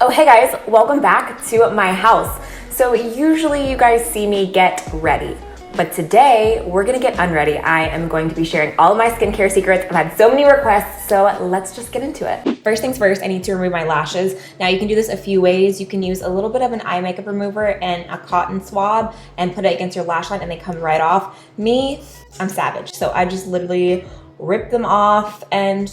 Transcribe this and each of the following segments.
Oh, hey guys, welcome back to my house. So usually you guys see me get ready, but today we're gonna get unready. I am going to be sharing all of my skincare secrets. I've had so many requests, so let's just get into it. First things first, I need to remove my lashes. Now you can do this a few ways. You can use a little bit of an eye makeup remover and a cotton swab and put it against your lash line and they come right off. Me, I'm savage. So I just literally rip them off and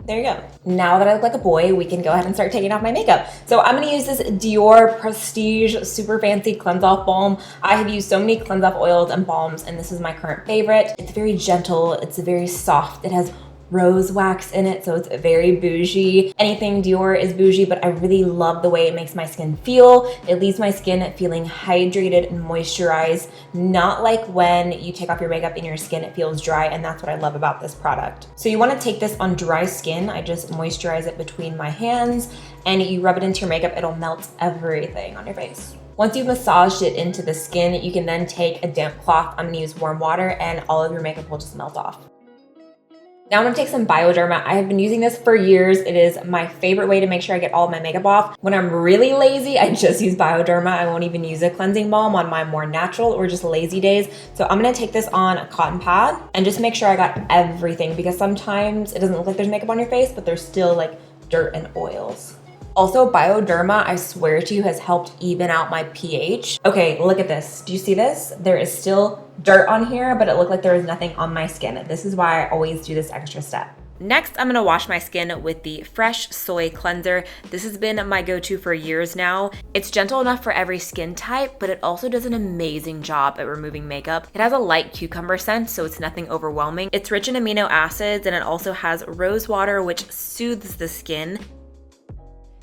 there you go. Now that I look like a boy, we can go ahead and start taking off my makeup. So I'm gonna use this Dior Prestige Super Fancy Cleanse Off Balm. I have used so many cleanse off oils and balms, and this is my current favorite. It's very gentle, it's very soft. It has rose wax in it, so it's very bougie. Anything Dior is bougie, but I really love the way it makes my skin feel. It leaves my skin feeling hydrated and moisturized, not like when you take off your makeup and your skin, it feels dry, and that's what I love about this product. So you wanna take this on dry skin. I just moisturize it between my hands, and you rub it into your makeup, it'll melt everything on your face. Once you've massaged it into the skin, you can then take a damp cloth. I'm gonna use warm water, and all of your makeup will just melt off. Now I'm gonna take some Bioderma. I have been using this for years. It is my favorite way to make sure I get all of my makeup off. When I'm really lazy, I just use Bioderma. I won't even use a cleansing balm on my more natural or just lazy days. So I'm gonna take this on a cotton pad and just make sure I got everything, because sometimes it doesn't look like there's makeup on your face, but there's still like dirt and oils. Also, Bioderma, I swear to you, has helped even out my pH. Okay, look at this. Do you see this? There is still dirt on here, but it looked like there was nothing on my skin. This is why I always do this extra step. Next, I'm gonna wash my skin with the Fresh Soy Cleanser. This has been my go-to for years now. It's gentle enough for every skin type, but it also does an amazing job at removing makeup. It has a light cucumber scent, so it's nothing overwhelming. It's rich in amino acids, and it also has rose water, which soothes the skin.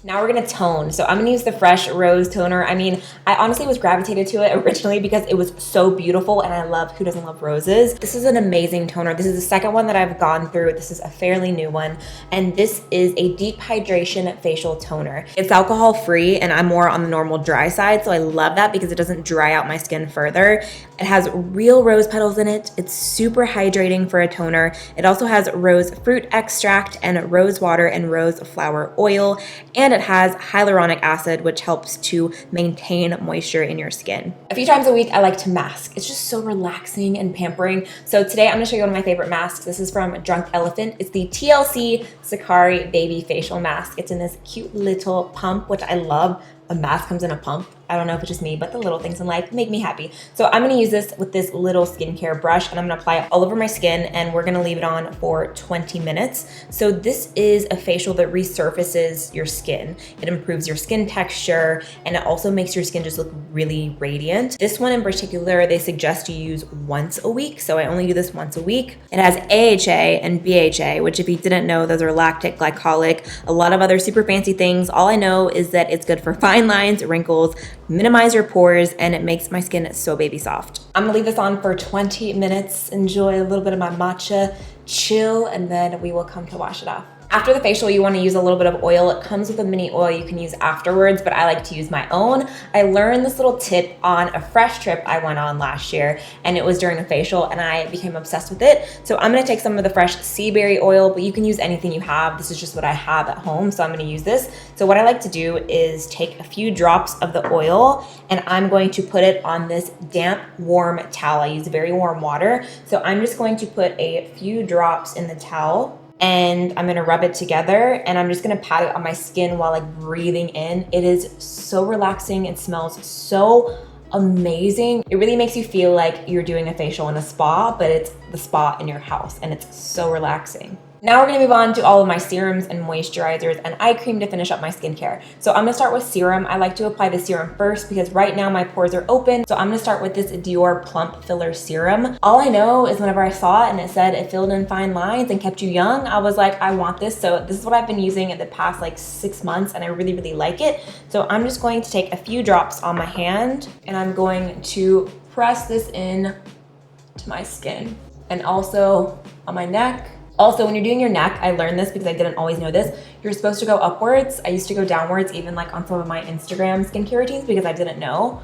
Now we're gonna tone. So I'm gonna use the Fresh Rose Toner. I mean, I honestly was gravitated to it originally because it was so beautiful, and I love, who doesn't love roses? This is an amazing toner. This is the second one that I've gone through. This is a fairly new one, and this is a deep hydration facial toner. It's alcohol free, and I'm more on the normal dry side, so I love that because it doesn't dry out my skin further. It has real rose petals in it. It's super hydrating for a toner. It also has rose fruit extract and rose water and rose flower oil, and it has hyaluronic acid, which helps to maintain moisture in your skin. A few times a week, I like to mask. It's just so relaxing and pampering. So today I'm gonna show you one of my favorite masks. This is from Drunk Elephant. It's the TLC Sakari Baby Facial Mask. It's in this cute little pump, which I love. A mask comes in a pump. I don't know if it's just me, but the little things in life make me happy. So I'm gonna use this with this little skincare brush, and I'm gonna apply it all over my skin, and we're gonna leave it on for 20 minutes. So this is a facial that resurfaces your skin. It improves your skin texture, and it also makes your skin just look really radiant. This one in particular, they suggest you use once a week, so I only do this once a week. It has AHA and BHA, which if you didn't know, those are lactic, glycolic, a lot of other super fancy things. All I know is that it's good for fine lines, wrinkles, minimize your pores, and it makes my skin so baby soft. I'm gonna leave this on for 20 minutes, enjoy a little bit of my matcha, chill, and then we will come to wash it off. After the facial, you wanna use a little bit of oil. It comes with a mini oil you can use afterwards, but I like to use my own. I learned this little tip on a fresh trip I went on last year, and it was during a facial, and I became obsessed with it. So I'm gonna take some of the fresh sea berry oil, but you can use anything you have. This is just what I have at home, so I'm gonna use this. So what I like to do is take a few drops of the oil, and I'm going to put it on this damp, warm towel. I use very warm water. So I'm just going to put a few drops in the towel, and I'm gonna rub it together, and I'm just gonna pat it on my skin while like breathing in. It is so relaxing. It smells so amazing. It really makes you feel like you're doing a facial in a spa, but it's the spa in your house, and it's so relaxing. Now we're gonna move on to all of my serums and moisturizers and eye cream to finish up my skincare. So I'm gonna start with serum. I like to apply the serum first because right now my pores are open. So I'm gonna start with this Dior Plump Filler Serum. All I know is whenever I saw it and it said it filled in fine lines and kept you young, I was like, I want this. So this is what I've been using in the past like 6 months, and I really, really like it. So I'm just going to take a few drops on my hand, and I'm going to press this in to my skin and also on my neck. Also, when you're doing your neck, I learned this because I didn't always know this, you're supposed to go upwards. I used to go downwards even like on some of my Instagram skincare routines because I didn't know,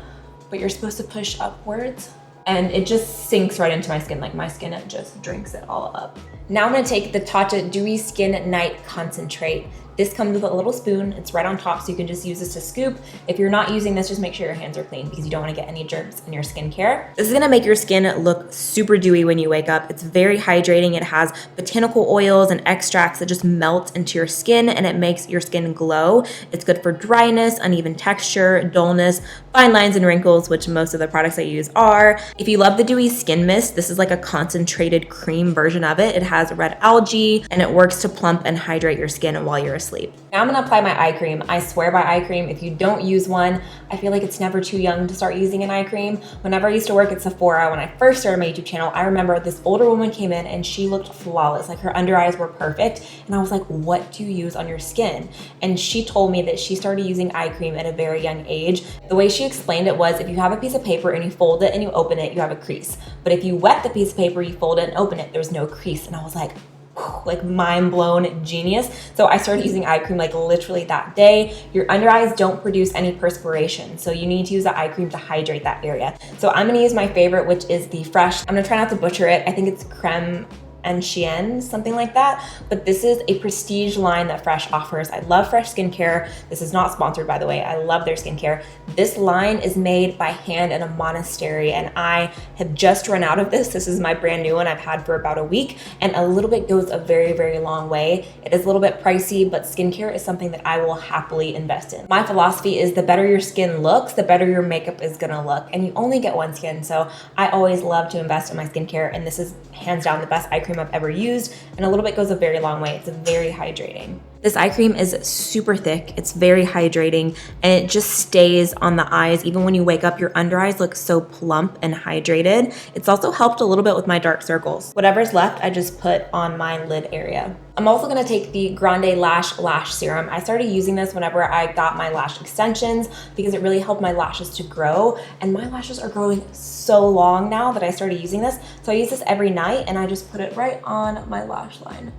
but you're supposed to push upwards, and it just sinks right into my skin. Like my skin, it just drinks it all up. Now I'm gonna take the Tatcha Dewy Skin Night Concentrate. This comes with a little spoon. It's right on top, so you can just use this to scoop. If you're not using this, just make sure your hands are clean because you don't want to get any germs in your skincare. This is gonna make your skin look super dewy when you wake up. It's very hydrating. It has botanical oils and extracts that just melt into your skin and it makes your skin glow. It's good for dryness, uneven texture, dullness, fine lines and wrinkles, which most of the products I use are. If you love the dewy skin mist, this is like a concentrated cream version of it. It has red algae and it works to plump and hydrate your skin while you're asleep. Now I'm gonna apply my eye cream. I swear by eye cream. If you don't use one, I feel like it's never too young to start using an eye cream. Whenever I used to work at Sephora, when I first started my YouTube channel, I remember this older woman came in and she looked flawless. Like her under eyes were perfect. And I was like, what do you use on your skin? And she told me that she started using eye cream at a very young age. The way she explained it was if you have a piece of paper and you fold it and you open it, you have a crease. But if you wet the piece of paper, you fold it and open it, there's no crease. And I was like mind blown, genius. So I started using eye cream like literally that day. Your under eyes don't produce any perspiration, so you need to use the eye cream to hydrate that area. So I'm gonna use my favorite, which is the Fresh. I'm gonna try not to butcher it. I think it's creme and chien, something like that. But this is a prestige line that Fresh offers. I love Fresh skincare. This is not sponsored, by the way. I love their skincare. This line is made by hand in a monastery, and I have just run out of this. This is my brand new one I've had for about a week, and a little bit goes a very, very long way. It is a little bit pricey, but skincare is something that I will happily invest in. My philosophy is the better your skin looks, the better your makeup is gonna look, and you only get one skin, so I always love to invest in my skincare, and this is hands down the best eye cream I've ever used, and a little bit goes a very long way. It's very hydrating. This eye cream is super thick, it's very hydrating, and it just stays on the eyes. Even when you wake up, your under eyes look so plump and hydrated. It's also helped a little bit with my dark circles. Whatever's left, I just put on my lid area. I'm also gonna take the Grande Lash Serum. I started using this whenever I got my lash extensions because it really helped my lashes to grow, and my lashes are growing so long now that I started using this. So I use this every night and I just put it right on my lash line,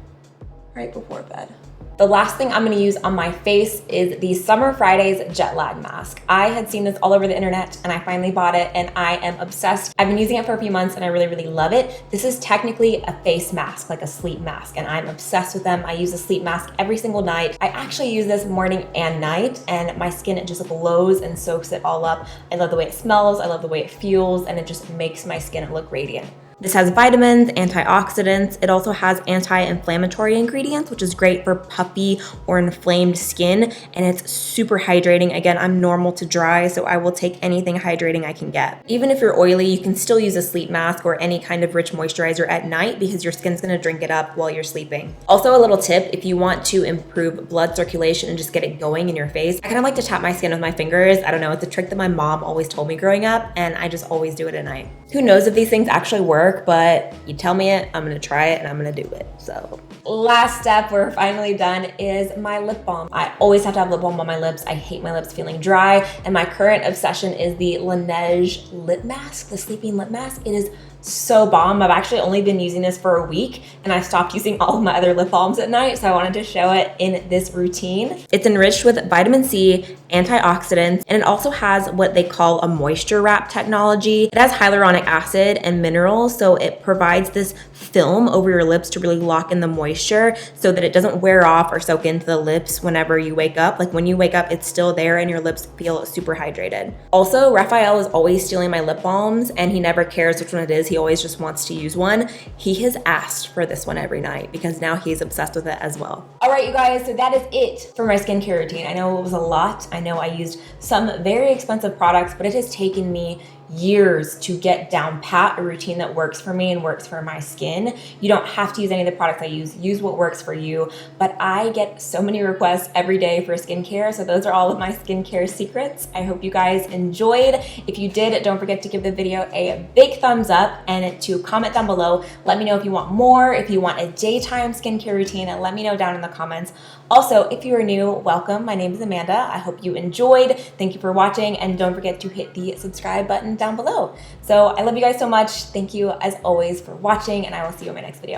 right before bed. The last thing I'm gonna use on my face is the Summer Fridays Jet Lag Mask. I had seen this all over the internet and I finally bought it and I am obsessed. I've been using it for a few months and I really, really love it. This is technically a face mask, like a sleep mask, and I'm obsessed with them. I use a sleep mask every single night. I actually use this morning and night, and my skin, it just glows and soaks it all up. I love the way it smells, I love the way it feels, and it just makes my skin look radiant. This has vitamins, antioxidants. It also has anti-inflammatory ingredients, which is great for puffy or inflamed skin, and it's super hydrating. Again, I'm normal to dry, so I will take anything hydrating I can get. Even if you're oily, you can still use a sleep mask or any kind of rich moisturizer at night because your skin's gonna drink it up while you're sleeping. Also, a little tip, if you want to improve blood circulation and just get it going in your face, I kind of like to tap my skin with my fingers. I don't know, it's a trick that my mom always told me growing up, and I just always do it at night. Who knows if these things actually work, but you tell me it, I'm gonna try it and I'm gonna do it. So last step, we're finally done, is my lip balm. I always have to have lip balm on my lips. I hate my lips feeling dry, and my current obsession is the Laneige lip mask, the sleeping lip mask. It is so bomb. I've actually only been using this for a week and I stopped using all of my other lip balms at night, so I wanted to show it in this routine. It's enriched with vitamin C, antioxidants, and it also has what they call a moisture wrap technology. It has hyaluronic acid and minerals, so it provides this film over your lips to really lock in the moisture so that it doesn't wear off or soak into the lips whenever you wake up. Like when you wake up, it's still there and your lips feel super hydrated. Also, Raphael is always stealing my lip balms and he never cares which one it is. He always just wants to use one. He has asked for this one every night because now he's obsessed with it as well. All right, you guys, so that is it for my skincare routine. I know it was a lot. I know I used some very expensive products, but it has taken me years to get down pat a routine that works for me and works for my skin. You don't have to use any of the products I use what works for you, but I get so many requests every day for skincare, so those are all of my skincare secrets. I hope you guys enjoyed. If you did, don't forget to give the video a big thumbs up and to comment down below. Let me know if you want more, if you want a daytime skincare routine, and let me know down in the comments. Also, if you are new, welcome. My name is Amanda. I hope you enjoyed. Thank you for watching, and don't forget to hit the subscribe button down below. So I love you guys so much. Thank you as always for watching, and I will see you in my next video.